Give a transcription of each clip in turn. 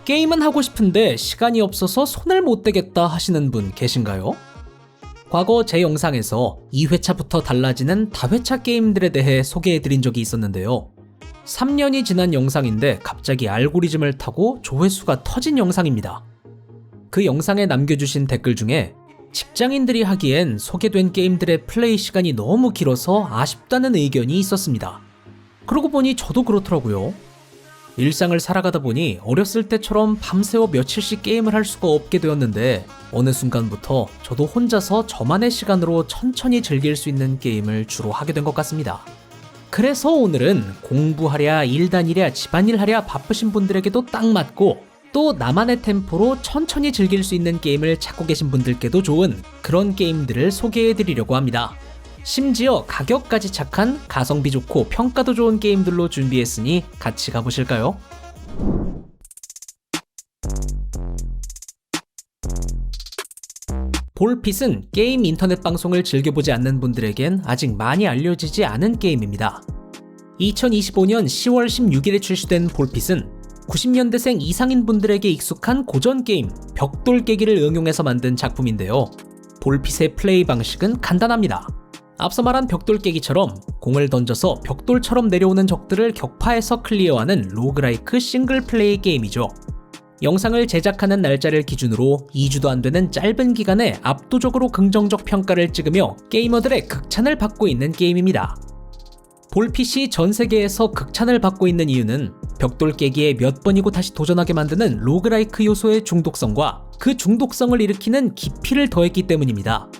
게임은 하고 싶은데 시간이 없어서 손을 못 대겠다 하시는 분 계신가요? 과거 제 영상에서 2회차부터 달라지는 다회차 게임들에 대해 소개해드린 적이 있었는데요. 3년이 지난 영상인데 갑자기 알고리즘을 타고 조회수가 터진 영상입니다. 그 영상에 남겨주신 댓글 중에 직장인들이 하기엔 소개된 게임들의 플레이 시간이 너무 길어서 아쉽다는 의견이 있었습니다. 그러고 보니 저도 그렇더라고요. 일상을 살아가다 보니 어렸을 때처럼 밤새워 며칠씩 게임을 할 수가 없게 되었는데 어느 순간부터 저도 혼자서 저만의 시간으로 천천히 즐길 수 있는 게임을 주로 하게 된 것 같습니다. 그래서 오늘은 공부하랴 일다니랴 집안일 하랴 바쁘신 분들에게도 딱 맞고 또 나만의 템포로 천천히 즐길 수 있는 게임을 찾고 계신 분들께도 좋은 그런 게임들을 소개해드리려고 합니다. 심지어 가격까지 착한 가성비 좋고 평가도 좋은 게임들로 준비했으니 같이 가보실까요? 볼핏은 게임 인터넷 방송을 즐겨보지 않는 분들에겐 아직 많이 알려지지 않은 게임입니다. 2025년 10월 16일에 출시된 볼핏은 90년대생 이상인 분들에게 익숙한 고전 게임 벽돌 깨기를 응용해서 만든 작품인데요. 볼핏의 플레이 방식은 간단합니다. 앞서 말한 벽돌 깨기처럼 공을 던져서 벽돌처럼 내려오는 적들을 격파해서 클리어하는 로그라이크 싱글 플레이 게임이죠. 영상을 제작하는 날짜를 기준으로 2주도 안 되는 짧은 기간에 압도적으로 긍정적 평가를 찍으며 게이머들의 극찬을 받고 있는 게임입니다. 볼핏이 전 세계에서 극찬을 받고 있는 이유는 벽돌 깨기에 몇 번이고 다시 도전하게 만드는 로그라이크 요소의 중독성과 그 중독성을 일으키는 깊이를 더했기 때문입니다.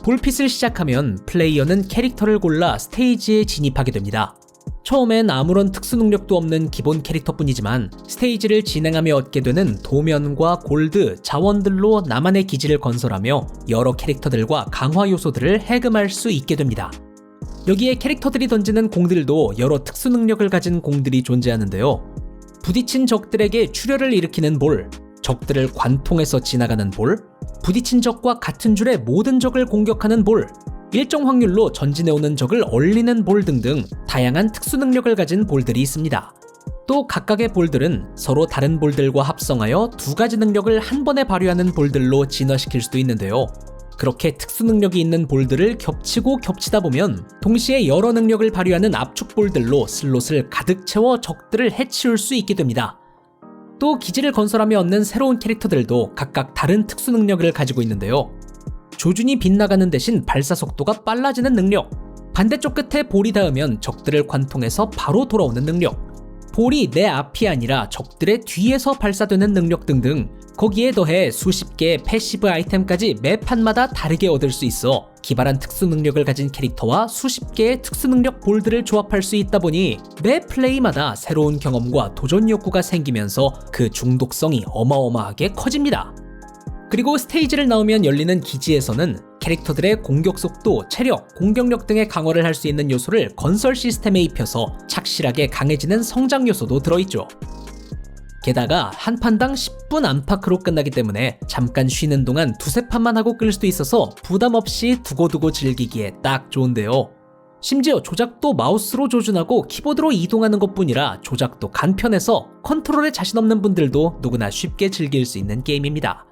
볼핏을 시작하면 플레이어는 캐릭터를 골라 스테이지에 진입하게 됩니다. 처음엔 아무런 특수 능력도 없는 기본 캐릭터뿐이지만 스테이지를 진행하며 얻게 되는 도면과 골드, 자원들로 나만의 기지를 건설하며 여러 캐릭터들과 강화 요소들을 해금할 수 있게 됩니다. 여기에 캐릭터들이 던지는 공들도 여러 특수 능력을 가진 공들이 존재하는데요. 부딪힌 적들에게 출혈을 일으키는 볼, 적들을 관통해서 지나가는 볼, 부딪힌 적과 같은 줄에 모든 적을 공격하는 볼, 일정 확률로 전진해오는 적을 얼리는 볼 등등 다양한 특수 능력을 가진 볼들이 있습니다. 또 각각의 볼들은 서로 다른 볼들과 합성하여 두 가지 능력을 한 번에 발휘하는 볼들로 진화시킬 수도 있는데요. 그렇게 특수 능력이 있는 볼들을 겹치고 겹치다 보면 동시에 여러 능력을 발휘하는 압축 볼들로 슬롯을 가득 채워 적들을 해치울 수 있게 됩니다. 또 기지를 건설하며 얻는 새로운 캐릭터들도 각각 다른 특수 능력을 가지고 있는데요. 조준이 빗나가는 대신 발사 속도가 빨라지는 능력, 반대쪽 끝에 볼이 닿으면 적들을 관통해서 바로 돌아오는 능력, 볼이 내 앞이 아니라 적들의 뒤에서 발사되는 능력 등등 거기에 더해 수십 개의 패시브 아이템까지 매 판마다 다르게 얻을 수 있어 기발한 특수 능력을 가진 캐릭터와 수십 개의 특수 능력 볼들을 조합할 수 있다 보니 매 플레이마다 새로운 경험과 도전 욕구가 생기면서 그 중독성이 어마어마하게 커집니다. 그리고 스테이지를 나오면 열리는 기지에서는 캐릭터들의 공격 속도, 체력, 공격력 등의 강화를 할 수 있는 요소를 건설 시스템에 입혀서 착실하게 강해지는 성장 요소도 들어있죠. 게다가 한 판당 10분 안팎으로 끝나기 때문에 잠깐 쉬는 동안 두세 판만 하고 끌 수도 있어서 부담 없이 두고두고 즐기기에 딱 좋은데요. 심지어 조작도 마우스로 조준하고 키보드로 이동하는 것뿐이라 조작도 간편해서 컨트롤에 자신 없는 분들도 누구나 쉽게 즐길 수 있는 게임입니다.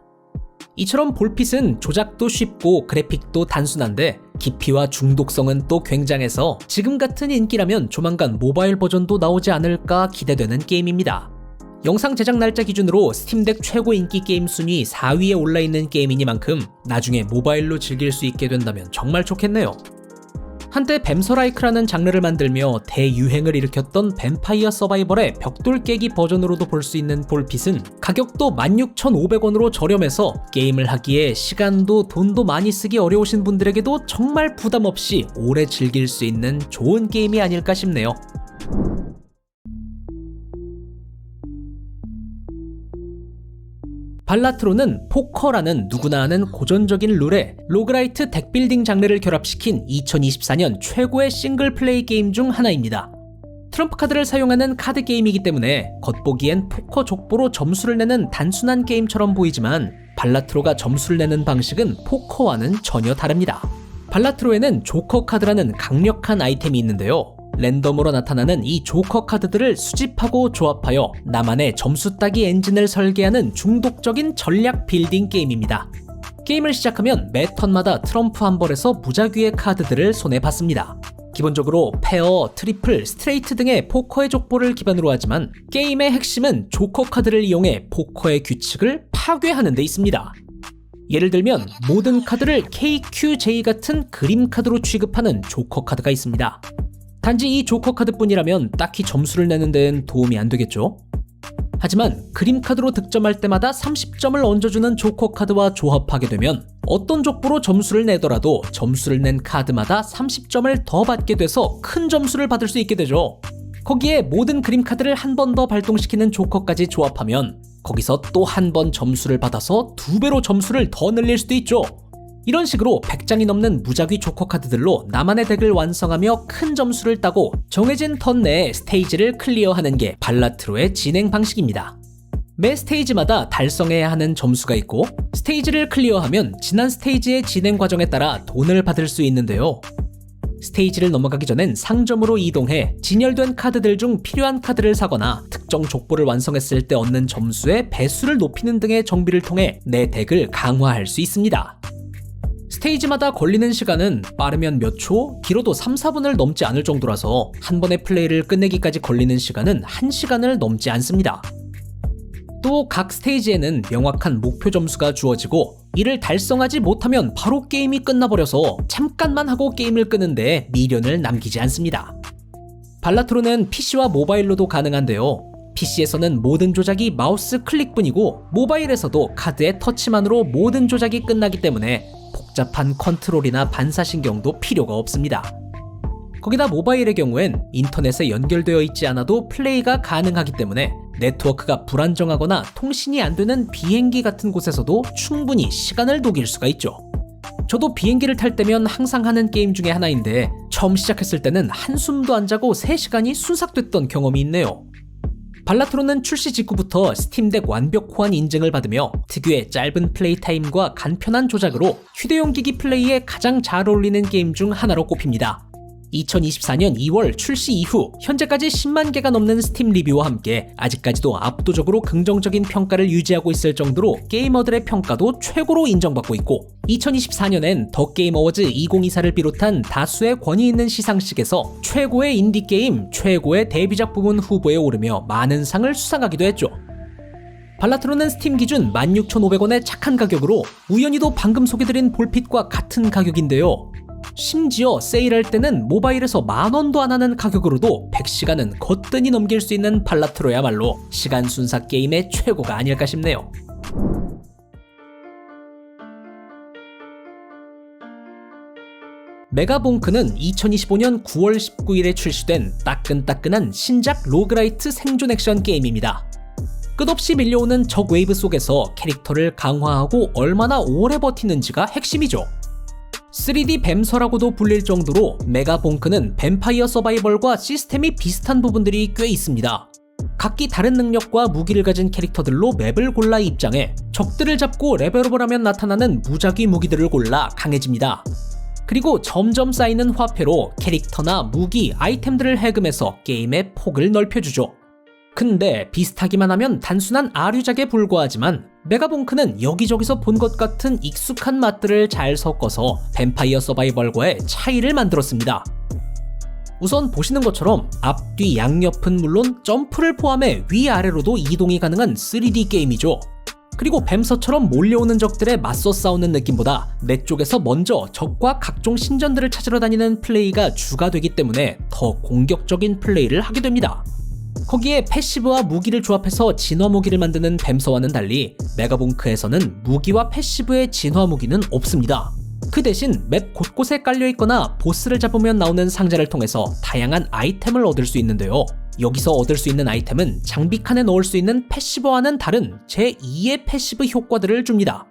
이처럼 볼핏은 조작도 쉽고 그래픽도 단순한데 깊이와 중독성은 또 굉장해서 지금 같은 인기라면 조만간 모바일 버전도 나오지 않을까 기대되는 게임입니다. 영상 제작 날짜 기준으로 스팀덱 최고 인기 게임 순위 4위에 올라있는 게임이니만큼 나중에 모바일로 즐길 수 있게 된다면 정말 좋겠네요. 한때 뱀서라이크라는 장르를 만들며 대유행을 일으켰던 뱀파이어 서바이벌의 벽돌 깨기 버전으로도 볼 수 있는 볼핏은 가격도 16,500원으로 저렴해서 게임을 하기에 시간도 돈도 많이 쓰기 어려우신 분들에게도 정말 부담 없이 오래 즐길 수 있는 좋은 게임이 아닐까 싶네요. 발라트로는 포커라는 누구나 아는 고전적인 룰에 로그라이트 덱빌딩 장르를 결합시킨 2024년 최고의 싱글 플레이 게임 중 하나입니다. 트럼프 카드를 사용하는 카드 게임이기 때문에 겉보기엔 포커 족보로 점수를 내는 단순한 게임처럼 보이지만 발라트로가 점수를 내는 방식은 포커와는 전혀 다릅니다. 발라트로에는 조커 카드라는 강력한 아이템이 있는데요. 랜덤으로 나타나는 이 조커 카드들을 수집하고 조합하여 나만의 점수 따기 엔진을 설계하는 중독적인 전략 빌딩 게임입니다. 게임을 시작하면 매 턴마다 트럼프 한 벌에서 무작위의 카드들을 손에 받습니다. 기본적으로 페어, 트리플, 스트레이트 등의 포커의 족보를 기반으로 하지만 게임의 핵심은 조커 카드를 이용해 포커의 규칙을 파괴하는 데 있습니다. 예를 들면 모든 카드를 KQJ 같은 그림 카드로 취급하는 조커 카드가 있습니다. 단지 이 조커 카드뿐이라면 딱히 점수를 내는 데는 도움이 안 되겠죠? 하지만 그림 카드로 득점할 때마다 30점을 얹어주는 조커 카드와 조합하게 되면 어떤 족보로 점수를 내더라도 점수를 낸 카드마다 30점을 더 받게 돼서 큰 점수를 받을 수 있게 되죠. 거기에 모든 그림 카드를 한 번 더 발동시키는 조커까지 조합하면 거기서 또 한 번 점수를 받아서 2배로 점수를 더 늘릴 수도 있죠. 이런 식으로 100장이 넘는 무작위 조커 카드들로 나만의 덱을 완성하며 큰 점수를 따고 정해진 턴 내에 스테이지를 클리어하는 게 발라트로의 진행 방식입니다. 매 스테이지마다 달성해야 하는 점수가 있고 스테이지를 클리어하면 지난 스테이지의 진행 과정에 따라 돈을 받을 수 있는데요. 스테이지를 넘어가기 전엔 상점으로 이동해 진열된 카드들 중 필요한 카드를 사거나 특정 족보를 완성했을 때 얻는 점수의 배수를 높이는 등의 정비를 통해 내 덱을 강화할 수 있습니다. 스테이지마다 걸리는 시간은 빠르면 몇 초, 길어도 3, 4분을 넘지 않을 정도라서 한 번의 플레이를 끝내기까지 걸리는 시간은 1시간을 넘지 않습니다. 또 각 스테이지에는 명확한 목표 점수가 주어지고 이를 달성하지 못하면 바로 게임이 끝나버려서 잠깐만 하고 게임을 끄는데 미련을 남기지 않습니다. 발라트로는 PC와 모바일로도 가능한데요. PC에서는 모든 조작이 마우스 클릭뿐이고 모바일에서도 카드의 터치만으로 모든 조작이 끝나기 때문에 복잡한 컨트롤이나 반사신경도 필요가 없습니다. 거기다 모바일의 경우엔 인터넷에 연결되어 있지 않아도 플레이가 가능하기 때문에 네트워크가 불안정하거나 통신이 안 되는 비행기 같은 곳에서도 충분히 시간을 녹일 수가 있죠. 저도 비행기를 탈 때면 항상 하는 게임 중에 하나인데 처음 시작했을 때는 한숨도 안 자고 3시간이 순삭됐던 경험이 있네요. 발라트로는 출시 직후부터 스팀덱 완벽 호환 인증을 받으며 특유의 짧은 플레이 타임과 간편한 조작으로 휴대용 기기 플레이에 가장 잘 어울리는 게임 중 하나로 꼽힙니다. 2024년 2월 출시 이후 현재까지 10만 개가 넘는 스팀 리뷰와 함께 아직까지도 압도적으로 긍정적인 평가를 유지하고 있을 정도로 게이머들의 평가도 최고로 인정받고 있고 2024년엔 더 게임 어워즈 2024를 비롯한 다수의 권위 있는 시상식에서 최고의 인디게임, 최고의 데뷔작 부문 후보에 오르며 많은 상을 수상하기도 했죠. 발라트로는 스팀 기준 16,500원의 착한 가격으로 우연히도 방금 소개드린 볼핏과 같은 가격인데요. 심지어 세일할 때는 모바일에서 10,000원도 안 하는 가격으로도 100시간은 거뜬히 넘길 수 있는 발라트로야말로 시간 순삭 게임의 최고가 아닐까 싶네요. 메가봉크는 2025년 9월 19일에 출시된 따끈따끈한 신작 로그라이트 생존 액션 게임입니다. 끝없이 밀려오는 적 웨이브 속에서 캐릭터를 강화하고 얼마나 오래 버티는지가 핵심이죠. 3D 뱀서라고도 불릴 정도로 메가봉크는 뱀파이어 서바이벌과 시스템이 비슷한 부분들이 꽤 있습니다. 각기 다른 능력과 무기를 가진 캐릭터들로 맵을 골라 입장해 적들을 잡고 레벨업을 하면 나타나는 무작위 무기들을 골라 강해집니다. 그리고 점점 쌓이는 화폐로 캐릭터나 무기, 아이템들을 해금해서 게임의 폭을 넓혀주죠. 근데 비슷하기만 하면 단순한 아류작에 불과하지만 메가봉크는 여기저기서 본 것 같은 익숙한 맛들을 잘 섞어서 뱀파이어 서바이벌과의 차이를 만들었습니다. 우선 보시는 것처럼 앞뒤 양옆은 물론 점프를 포함해 위아래로도 이동이 가능한 3D 게임이죠. 그리고 뱀서처럼 몰려오는 적들에 맞서 싸우는 느낌보다 내 쪽에서 먼저 적과 각종 신전들을 찾으러 다니는 플레이가 주가 되기 때문에 더 공격적인 플레이를 하게 됩니다. 거기에 패시브와 무기를 조합해서 진화 무기를 만드는 뱀서와는 달리 메가봉크에서는 무기와 패시브의 진화 무기는 없습니다. 그 대신 맵 곳곳에 깔려있거나 보스를 잡으면 나오는 상자를 통해서 다양한 아이템을 얻을 수 있는데요. 여기서 얻을 수 있는 아이템은 장비 칸에 넣을 수 있는 패시브와는 다른 제2의 패시브 효과들을 줍니다.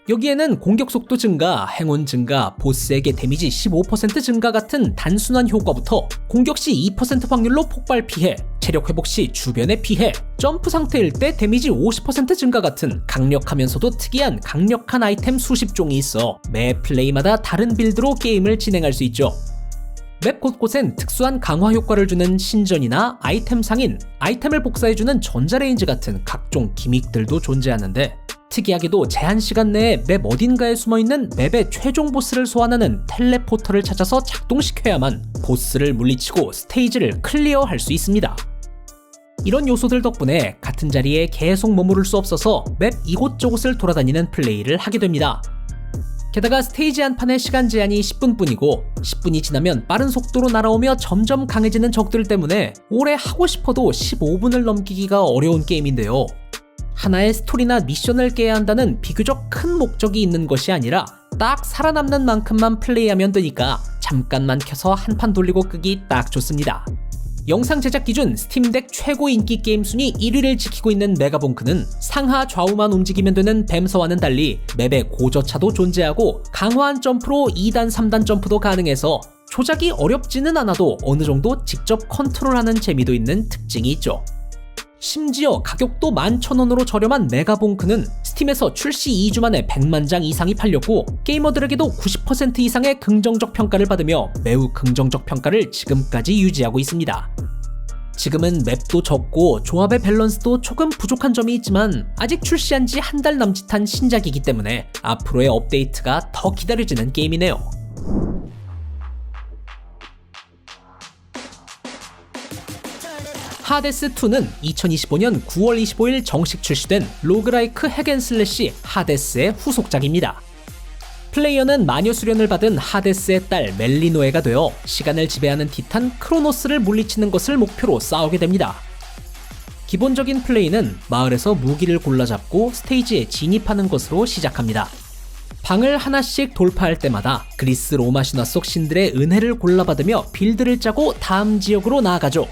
여기에는 공격 속도 증가, 행운 증가, 보스에게 데미지 15% 증가 같은 단순한 효과부터 공격 시 2% 확률로 폭발 피해, 체력 회복 시 주변의 피해, 점프 상태일 때 데미지 50% 증가 같은 강력하면서도 특이한 강력한 아이템 수십 종이 있어 매 플레이마다 다른 빌드로 게임을 진행할 수 있죠. 맵 곳곳엔 특수한 강화 효과를 주는 신전이나 아이템 상인, 아이템을 복사해주는 전자레인지 같은 각종 기믹들도 존재하는데, 특이하게도 제한 시간 내에 맵 어딘가에 숨어있는 맵의 최종 보스를 소환하는 텔레포터를 찾아서 작동시켜야만 보스를 물리치고 스테이지를 클리어할 수 있습니다. 이런 요소들 덕분에 같은 자리에 계속 머무를 수 없어서 맵 이곳저곳을 돌아다니는 플레이를 하게 됩니다. 게다가 스테이지 한 판의 시간 제한이 10분뿐이고 10분이 지나면 빠른 속도로 날아오며 점점 강해지는 적들 때문에 오래 하고 싶어도 15분을 넘기기가 어려운 게임인데요. 하나의 스토리나 미션을 깨야 한다는 비교적 큰 목적이 있는 것이 아니라 딱 살아남는 만큼만 플레이하면 되니까 잠깐만 켜서 한 판 돌리고 끄기 딱 좋습니다. 영상 제작 기준 스팀덱 최고 인기 게임 순위 1위를 지키고 있는 메가봉크는 상하 좌우만 움직이면 되는 뱀서와는 달리 맵에 고저차도 존재하고 강화한 점프로 2단 3단 점프도 가능해서 조작이 어렵지는 않아도 어느 정도 직접 컨트롤하는 재미도 있는 특징이 있죠. 심지어 가격도 11,000원으로 저렴한 메가봉크는 스팀에서 출시 2주 만에 100만 장 이상이 팔렸고 게이머들에게도 90% 이상의 긍정적 평가를 받으며 매우 긍정적 평가를 지금까지 유지하고 있습니다. 지금은 맵도 적고 조합의 밸런스도 조금 부족한 점이 있지만 아직 출시한 지 한 달 남짓한 신작이기 때문에 앞으로의 업데이트가 더 기다려지는 게임이네요. 하데스2는 2025년 9월 25일 정식 출시된 로그라이크 핵앤슬래시 하데스의 후속작입니다. 플레이어는 마녀 수련을 받은 하데스의 딸 멜리노에가 되어 시간을 지배하는 티탄 크로노스를 물리치는 것을 목표로 싸우게 됩니다. 기본적인 플레이는 마을에서 무기를 골라 잡고 스테이지에 진입하는 것으로 시작합니다. 방을 하나씩 돌파할 때마다 그리스 로마 신화 속 신들의 은혜를 골라받으며 빌드를 짜고 다음 지역으로 나아가죠.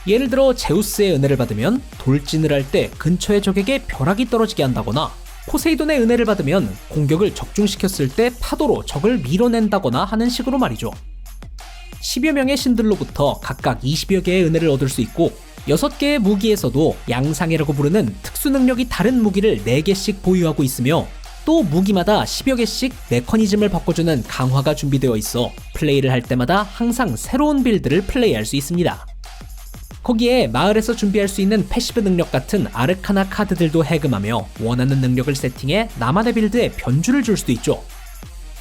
예를 들어 제우스의 은혜를 받으면 돌진을 할 때 근처의 적에게 벼락이 떨어지게 한다거나 포세이돈의 은혜를 받으면 공격을 적중시켰을 때 파도로 적을 밀어낸다거나 하는 식으로 말이죠. 10여 명의 신들로부터 각각 20여 개의 은혜를 얻을 수 있고 6개의 무기에서도 양상이라고 부르는 특수 능력이 다른 무기를 4개씩 보유하고 있으며 또 무기마다 10여 개씩 메커니즘을 바꿔주는 강화가 준비되어 있어 플레이를 할 때마다 항상 새로운 빌드를 플레이할 수 있습니다. 거기에 마을에서 준비할 수 있는 패시브 능력 같은 아르카나 카드들도 해금하며 원하는 능력을 세팅해 나만의 빌드에 변주를 줄 수도 있죠.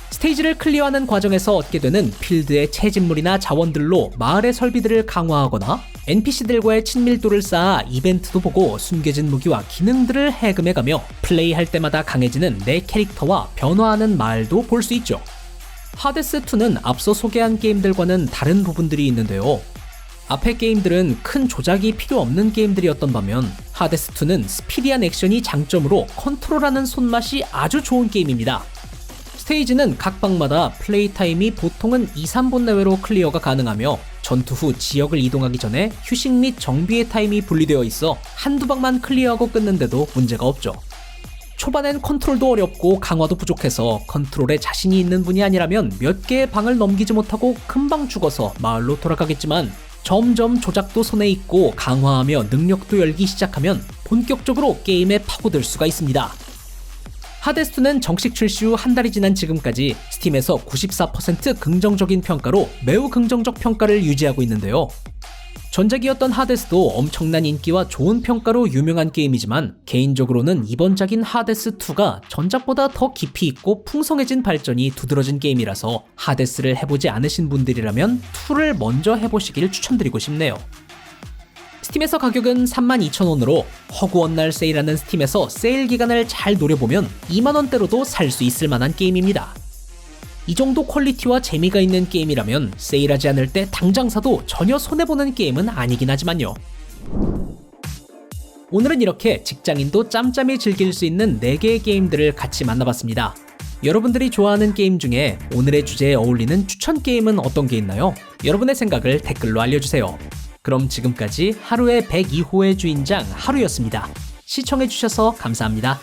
스테이지를 클리어하는 과정에서 얻게 되는 필드의 채집물이나 자원들로 마을의 설비들을 강화하거나 NPC들과의 친밀도를 쌓아 이벤트도 보고 숨겨진 무기와 기능들을 해금해가며 플레이할 때마다 강해지는 내 캐릭터와 변화하는 마을도 볼 수 있죠. 하데스2는 앞서 소개한 게임들과는 다른 부분들이 있는데요. 앞의 게임들은 큰 조작이 필요 없는 게임들이었던 반면 하데스2는 스피디한 액션이 장점으로 컨트롤하는 손맛이 아주 좋은 게임입니다. 스테이지는 각 방마다 플레이 타임이 보통은 2-3분 내외로 클리어가 가능하며 전투 후 지역을 이동하기 전에 휴식 및 정비의 타임이 분리되어 있어 한두 방만 클리어하고 끊는데도 문제가 없죠. 초반엔 컨트롤도 어렵고 강화도 부족해서 컨트롤에 자신이 있는 분이 아니라면 몇 개의 방을 넘기지 못하고 금방 죽어서 마을로 돌아가겠지만 점점 조작도 손에 익고 강화하며 능력도 열기 시작하면 본격적으로 게임에 파고들 수가 있습니다. 하데스2는 정식 출시 후 한 달이 지난 지금까지 스팀에서 94% 긍정적인 평가로 매우 긍정적 평가를 유지하고 있는데요. 전작이었던 하데스도 엄청난 인기와 좋은 평가로 유명한 게임이지만 개인적으로는 이번 작인 하데스2가 전작보다 더 깊이 있고 풍성해진 발전이 두드러진 게임이라서 하데스를 해보지 않으신 분들이라면 2를 먼저 해보시길 추천드리고 싶네요. 스팀에서 가격은 32,000원으로 허구원날 세일하는 스팀에서 세일 기간을 잘 노려보면 2만원대로도 살 수 있을 만한 게임입니다. 이 정도 퀄리티와 재미가 있는 게임이라면 세일하지 않을 때 당장 사도 전혀 손해보는 게임은 아니긴 하지만요. 오늘은 이렇게 직장인도 짬짬이 즐길 수 있는 4개의 게임들을 같이 만나봤습니다. 여러분들이 좋아하는 게임 중에 오늘의 주제에 어울리는 추천 게임은 어떤 게 있나요? 여러분의 생각을 댓글로 알려주세요. 그럼 지금까지 하루의 102호의 주인장 하루였습니다. 시청해주셔서 감사합니다.